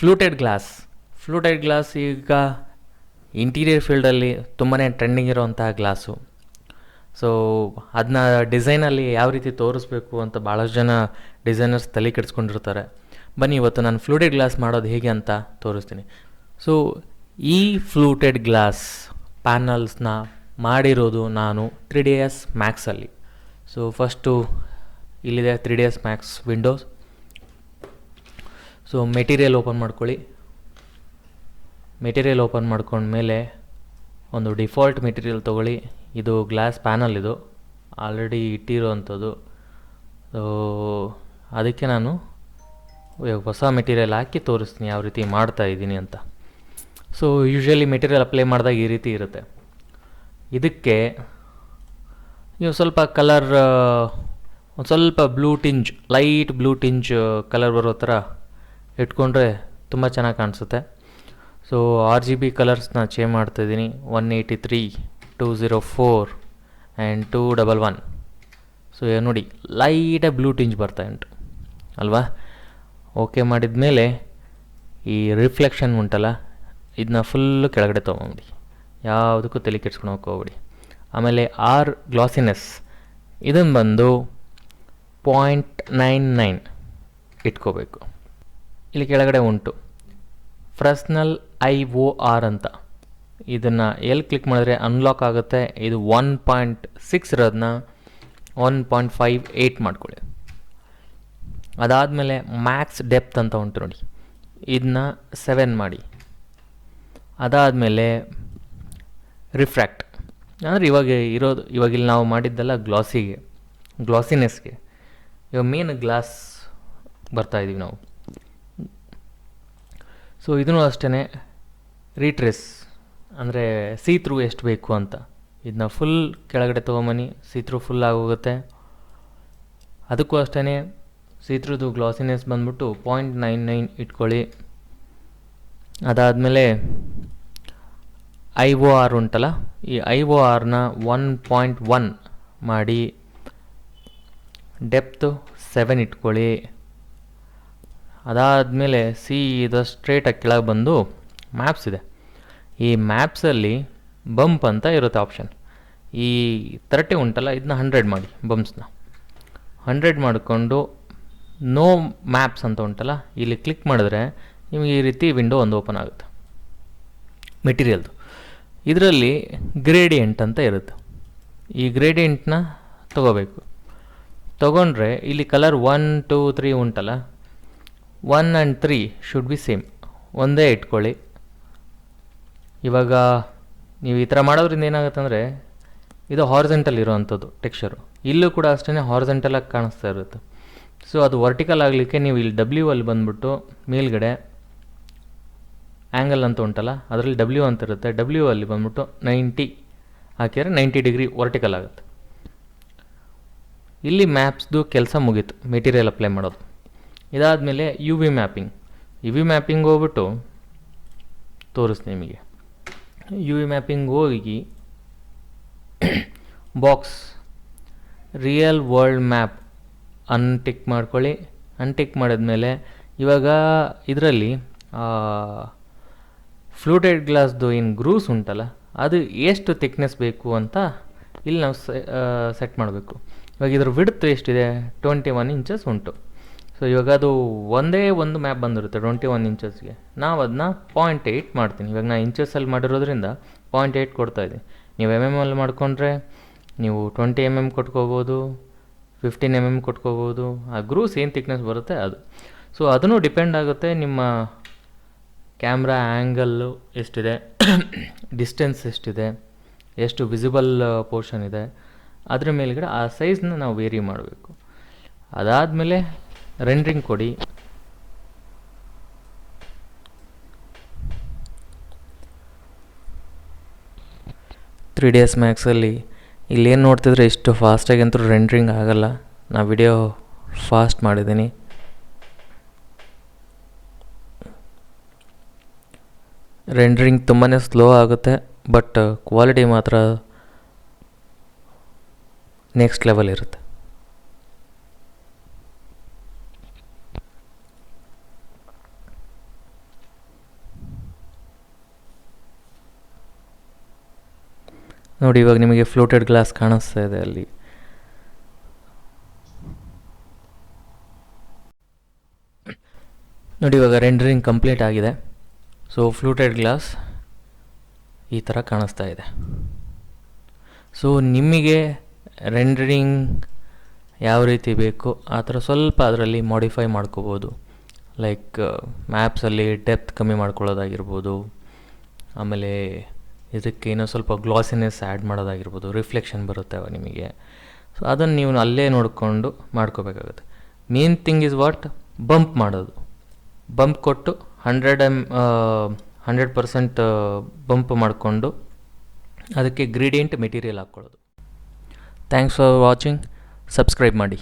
Fluted glass ಈಗ interior ಫೀಲ್ಡಲ್ಲಿ ತುಂಬಾ ಟ್ರೆಂಡಿಂಗ್ ಇರೋವಂತಹ ಗ್ಲಾಸು. ಸೊ ಅದನ್ನ ಡಿಸೈನಲ್ಲಿ ಯಾವ ರೀತಿ ತೋರಿಸ್ಬೇಕು ಅಂತ ಭಾಳಷ್ಟು ಜನ ಡಿಸೈನರ್ಸ್ ತಲೆ ಕೆಡಿಸ್ಕೊಂಡಿರ್ತಾರೆ. ಬನ್ನಿ ಇವತ್ತು ನಾನು ಫ್ಲೂಟೆಡ್ ಗ್ಲಾಸ್ ಮಾಡೋದು ಹೇಗೆ ಅಂತ ತೋರಿಸ್ತೀನಿ. ಸೊ ಈ ಫ್ಲೂಟೆಡ್ ಗ್ಲಾಸ್ ಪ್ಯಾನಲ್ಸ್ನ ಮಾಡಿರೋದು ನಾನು 3ds ಮ್ಯಾಕ್ಸಲ್ಲಿ. ಸೊ ಫಸ್ಟು ಇಲ್ಲಿದೆ 3ds Max Windows. So material open ಮಾಡ್ಕೊಳ್ಳಿ. ಮೆಟೀರಿಯಲ್ ಓಪನ್ ಮಾಡ್ಕೊಂಡ್ಮೇಲೆ ಒಂದು ಡಿಫಾಲ್ಟ್ ಮೆಟೀರಿಯಲ್ ತೊಗೊಳ್ಳಿ. ಇದು ಗ್ಲಾಸ್ ಪ್ಯಾನಲ್, ಇದು ಆಲ್ರೆಡಿ ಇಟ್ಟಿರೋವಂಥದ್ದು. ಸೊ ಅದಕ್ಕೆ ನಾನು ಹೊಸ ಮೆಟೀರಿಯಲ್ ಹಾಕಿ ತೋರಿಸ್ತೀನಿ ಯಾವ ರೀತಿ ಮಾಡ್ತಾ ಇದ್ದೀನಿ ಅಂತ. ಸೊ ಯೂಶ್ವಲಿ ಮೆಟೀರಿಯಲ್ ಅಪ್ಲೈ ಮಾಡಿದಾಗ ಈ ರೀತಿ ಇರುತ್ತೆ. ಇದಕ್ಕೆ ನೀವು ಸ್ವಲ್ಪ ಕಲರ್, ಒಂದು ಸ್ವಲ್ಪ ಲೈಟ್ ಬ್ಲೂ ಟಿಂಜ್ ಕಲರ್ ಬರೋ ಥರ ಇಟ್ಕೊಂಡ್ರೆ ತುಂಬ ಚೆನ್ನಾಗಿ ಕಾಣಿಸುತ್ತೆ. ಸೊ RGB ಕಲರ್ಸ್ನ ಚೇಂಜ್ ಮಾಡ್ತಾಯಿದ್ದೀನಿ. 183, 204 ಆ್ಯಂಡ್ 211. ಸೊ ನೋಡಿ ಲೈಟಾಗಿ ಬ್ಲೂ ಟಿಂಜ್ ಬರ್ತಾ ಉಂಟು ಅಲ್ವಾ. ಓಕೆ ಮಾಡಿದ ಮೇಲೆ ಈ ರಿಫ್ಲೆಕ್ಷನ್ ಉಂಟಲ್ಲ, ಇದನ್ನ ಫುಲ್ಲು ಕೆಳಗಡೆ ತೊಗೊಂಬಿಡಿ, ಯಾವುದಕ್ಕೂ ತಲೆ ಕೆಡ್ಸ್ಕೊಳಕ್ಕೆ ಹೋಗ್ಬಿಡಿ. ಆಮೇಲೆ ಗ್ಲಾಸಿನೆಸ್ ಇದನ್ನು ಬಂದು 0.99 ಇಟ್ಕೋಬೇಕು. ಇಲ್ಲಿ ಕೆಳಗಡೆ ಉಂಟು ಫ್ರೆಸ್ನಲ್ IOR ಅಂತ. ಇದನ್ನು ಎಲ್ಲಿ ಕ್ಲಿಕ್ ಮಾಡಿದ್ರೆ ಅನ್ಲಾಕ್ ಆಗುತ್ತೆ. ಇದು 1.6 ಇರೋದನ್ನ 1.58 ಮಾಡ್ಕೊಳ್ಳಿ. ಅದಾದಮೇಲೆ ಮ್ಯಾಕ್ಸ್ ಡೆಪ್ತ್ ಅಂತ ಉಂಟು ನೋಡಿ, ಇದನ್ನ 7 ಮಾಡಿ. ಅದಾದಮೇಲೆ ರಿಫ್ರ್ಯಾಕ್ಟ್ ಅಂದರೆ ಇವಾಗಿಲ್ಲಿ ನಾವು ಮಾಡಿದ್ದೆಲ್ಲ ಗ್ಲಾಸಿನೆಸ್ಗೆ. ಇವಾಗ ಮೇನ್ ಗ್ಲಾಸ್ ಬರ್ತಾಯಿದ್ದೀವಿ ನಾವು. ಸೊ ಇದೂ ಅಷ್ಟೇ ರೀಟ್ರೇಸ್ ಅಂದರೆ ಸೀತ್ರೂ ಎಷ್ಟು ಬೇಕು ಅಂತ. ಇದನ್ನ ಫುಲ್ ಕೆಳಗಡೆ ತೊಗೊಂಬನ್ನಿ, ಸೀತ್ರೂ ಫುಲ್ ಆಗೋಗುತ್ತೆ. ಅದಕ್ಕೂ ಅಷ್ಟೇ ಸೀತ್ರುದು ಗ್ಲಾಸಿನೆಸ್ ಬಂದ್ಬಿಟ್ಟು 0.99 ಇಟ್ಕೊಳ್ಳಿ. ಅದಾದಮೇಲೆ IOR ಉಂಟಲ್ಲ, ಈ IORನ 1.1 ಮಾಡಿ, ಡೆಪ್ತು 7 ಇಟ್ಕೊಳ್ಳಿ. ಅದಾದಮೇಲೆ ಇದು ಸ್ಟ್ರೇಟಾಗಿ ಕೆಳಗೆ ಬಂದು ಮ್ಯಾಪ್ಸ್ ಇದೆ. ಈ ಮ್ಯಾಪ್ಸಲ್ಲಿ ಬಂಪ್ ಅಂತ ಇರುತ್ತೆ ಆಪ್ಷನ್. ಈ 30 ಉಂಟಲ್ಲ, ಇದನ್ನ 100 ಮಾಡಿ. ಬಂಪ್ಸ್ನ 100 ಮಾಡಿಕೊಂಡು ನೋ ಮ್ಯಾಪ್ಸ್ ಅಂತ ಉಂಟಲ್ಲ, ಇಲ್ಲಿ ಕ್ಲಿಕ್ ಮಾಡಿದ್ರೆ ನಿಮಗೆ ಈ ರೀತಿ ವಿಂಡೋ ಒಂದು ಓಪನ್ ಆಗುತ್ತೆ ಮೆಟೀರಿಯಲ್ದು. ಇದರಲ್ಲಿ ಗ್ರೇಡಿಯಂಟ್ ಅಂತ ಇರುತ್ತೆ. ಈ ಗ್ರೇಡಿಯಂಟ್ನ ತೊಗೋಬೇಕು. ತೊಗೊಂಡ್ರೆ ಇಲ್ಲಿ ಕಲರ್ 1, 2, 3 ಉಂಟಲ್ಲ, 1 ಆ್ಯಂಡ್ 3 ಶುಡ್ ಬಿ ಸೇಮ್, ಒಂದೇ ಇಟ್ಕೊಳ್ಳಿ. ಇವಾಗ ನೀವು ಈ ಥರ ಮಾಡೋದ್ರಿಂದ ಏನಾಗುತ್ತೆ ಅಂದರೆ ಇದು ಹಾರಿಜೆಂಟಲ್ ಇರೋವಂಥದ್ದು ಟೆಕ್ಸ್ಚರು. ಇಲ್ಲೂ ಕೂಡ ಅಷ್ಟೇ ಹಾರಿಜೆಂಟಲಾಗಿ ಕಾಣಿಸ್ತಾ ಇರುತ್ತೆ. ಸೊ ಅದು ವರ್ಟಿಕಲ್ ಆಗಲಿಕ್ಕೆ ನೀವು ಇಲ್ಲಿ W ಅಲ್ಲಿ ಬಂದುಬಿಟ್ಟು ಮೇಲ್ಗಡೆ ಆ್ಯಂಗಲ್ ಅಂತ ಉಂಟಲ್ಲ, ಅದರಲ್ಲಿ W ಅಂತ ಇರುತ್ತೆ. W ಅಲ್ಲಿ ಬಂದ್ಬಿಟ್ಟು 90 ಹಾಕಿದರೆ 90 ಡಿಗ್ರಿ ವರ್ಟಿಕಲ್ ಆಗುತ್ತೆ. ಇಲ್ಲಿ ಮ್ಯಾಪ್ಸ್ದು ಕೆಲಸ ಮುಗೀತು, ಮೆಟೀರಿಯಲ್ ಅಪ್ಲೈ ಮಾಡೋದು. ಇದಾದಮೇಲೆ UV ಮ್ಯಾಪಿಂಗ್ ಹೋಗ್ಬಿಟ್ಟು ತೋರಿಸ್ತೀನಿ ನಿಮಗೆ. UV ಮ್ಯಾಪಿಂಗ್ ಹೋಗಿ box real world map untick ಮಾಡ್ಕೊಳ್ಳಿ. ಅನ್ಟಿಕ್ ಮಾಡಿದ್ಮೇಲೆ ಇವಾಗ ಇದರಲ್ಲಿ ಫ್ಲೂಟೆಡ್ ಗ್ಲಾಸ್ದು ಏನು ಗ್ರೂಸ್ ಉಂಟಲ್ಲ, ಅದು ಎಷ್ಟು ಥಿಕ್ನೆಸ್ ಬೇಕು ಅಂತ ಇಲ್ಲಿ ನಾವು ಸೆಟ್ ಮಾಡಬೇಕು. ಇವಾಗ ಇದ್ರ ವಿಡ್ತ್ ಎಷ್ಟಿದೆ, 21 ಇಂಚಸ್ ಉಂಟು. ಸೊ ಇವಾಗ ಅದು ಒಂದೇ ಒಂದು ಮ್ಯಾಪ್ ಬಂದಿರುತ್ತೆ 21 ಇಂಚಸ್ಗೆ. ನಾವು ಅದನ್ನ 0.8 ಮಾಡ್ತೀನಿ. ಇವಾಗ ನಾನು ಇಂಚಸ್ಸಲ್ಲಿ ಮಾಡಿರೋದ್ರಿಂದ 0.8 ಕೊಡ್ತಾಯಿದ್ದೀನಿ. ನೀವು MM ಅಲ್ಲಿ ಮಾಡಿಕೊಂಡ್ರೆ ನೀವು 20 mm ಕೊಟ್ಕೋಬೋದು, 15 mm ಕೊಟ್ಕೋಬೋದು. ಆ ಗ್ರೂಸ್ ಏನು ಥಿಕ್ನೆಸ್ ಬರುತ್ತೆ ಅದು. ಸೊ ಅದನ್ನು ಡಿಪೆಂಡ್ ಆಗುತ್ತೆ ನಿಮ್ಮ ಕ್ಯಾಮ್ರಾ ಆ್ಯಂಗಲ್ಲು ಎಷ್ಟಿದೆ, ಡಿಸ್ಟೆನ್ಸ್ ಎಷ್ಟಿದೆ, ಎಷ್ಟು ವಿಸಿಬಲ್ ಪೋರ್ಷನ್ ಇದೆ, ಅದ್ರ ಮೇಲ್ಗಡೆ ಆ ಸೈಜ್ನ ನಾವು ವೇರಿ ಮಾಡಬೇಕು. ಅದಾದಮೇಲೆ ರೆಂಡ್ರಿಂಗ್ ಕೊಡಿ. ತ್ರೀ ಮ್ಯಾಕ್ಸಲ್ಲಿ ಇಲ್ಲೇನು ನೋಡ್ತಿದ್ರೆ ಇಷ್ಟು ಫಾಸ್ಟಾಗಿ ಅಂತೂ ರೆಂಡ್ರಿಂಗ್ ಆಗೋಲ್ಲ. ನಾನು ವಿಡಿಯೋ ಫಾಸ್ಟ್ ಮಾಡಿದ್ದೀನಿ. ರೆಂಡ್ರಿಂಗ್ ತುಂಬಾ ಸ್ಲೋ ಆಗುತ್ತೆ, ಬಟ್ ಕ್ವಾಲಿಟಿ ಮಾತ್ರ ನೆಕ್ಸ್ಟ್ ಲೆವೆಲ್ ಇರುತ್ತೆ. ನೋಡಿ ಇವಾಗ ನಿಮಗೆ ಫ್ಲೋಟೆಡ್ ಗ್ಲಾಸ್ ಕಾಣಿಸ್ತಾ ಇದೆ ಅಲ್ಲಿ. ನೋಡಿ ಇವಾಗ ರೆಂಡರಿಂಗ್ ಕಂಪ್ಲೀಟ್ ಆಗಿದೆ. ಸೊ ಫ್ಲೂಟೆಡ್ ಗ್ಲಾಸ್ ಈ ಥರ ಕಾಣಿಸ್ತಾ ಇದೆ. ಸೊ ನಿಮಗೆ ರೆಂಡರಿಂಗ್ ಯಾವ ರೀತಿ ಬೇಕು ಆ ಥರ ಸ್ವಲ್ಪ ಅದರಲ್ಲಿ ಮಾಡಿಫೈ ಮಾಡ್ಕೋಬೋದು. ಲೈಕ್ ಮ್ಯಾಪ್ಸಲ್ಲಿ ಡೆಪ್ತ್ ಕಮ್ಮಿ ಮಾಡ್ಕೊಳ್ಳೋದಾಗಿರ್ಬೋದು, ಆಮೇಲೆ ಇದಕ್ಕೆ ಇನ್ನೂ ಸ್ವಲ್ಪ ಗ್ಲಾಸಿನೆಸ್ ಆ್ಯಡ್ ಮಾಡೋದಾಗಿರ್ಬೋದು, ರಿಫ್ಲೆಕ್ಷನ್ ಬರುತ್ತೆ ಅವಾಗ ನಿಮಗೆ. ಸೊ ಅದನ್ನು ನೀವು ಅಲ್ಲೇ ನೋಡಿಕೊಂಡು ಮಾಡ್ಕೋಬೇಕಾಗುತ್ತೆ. Main thing is what, bump ಮಾಡೋದು. ಬಂಪ್ ಕೊಟ್ಟು 100% ಬಂಪ್ ಮಾಡಿಕೊಂಡು ಅದಕ್ಕೆ ಗ್ರೀಡಿಯಂಟ್ ಮೆಟೀರಿಯಲ್ ಹಾಕ್ಕೊಳ್ಳೋದು. Thanks for watching. ಸಬ್ಸ್ಕ್ರೈಬ್ ಮಾಡಿ.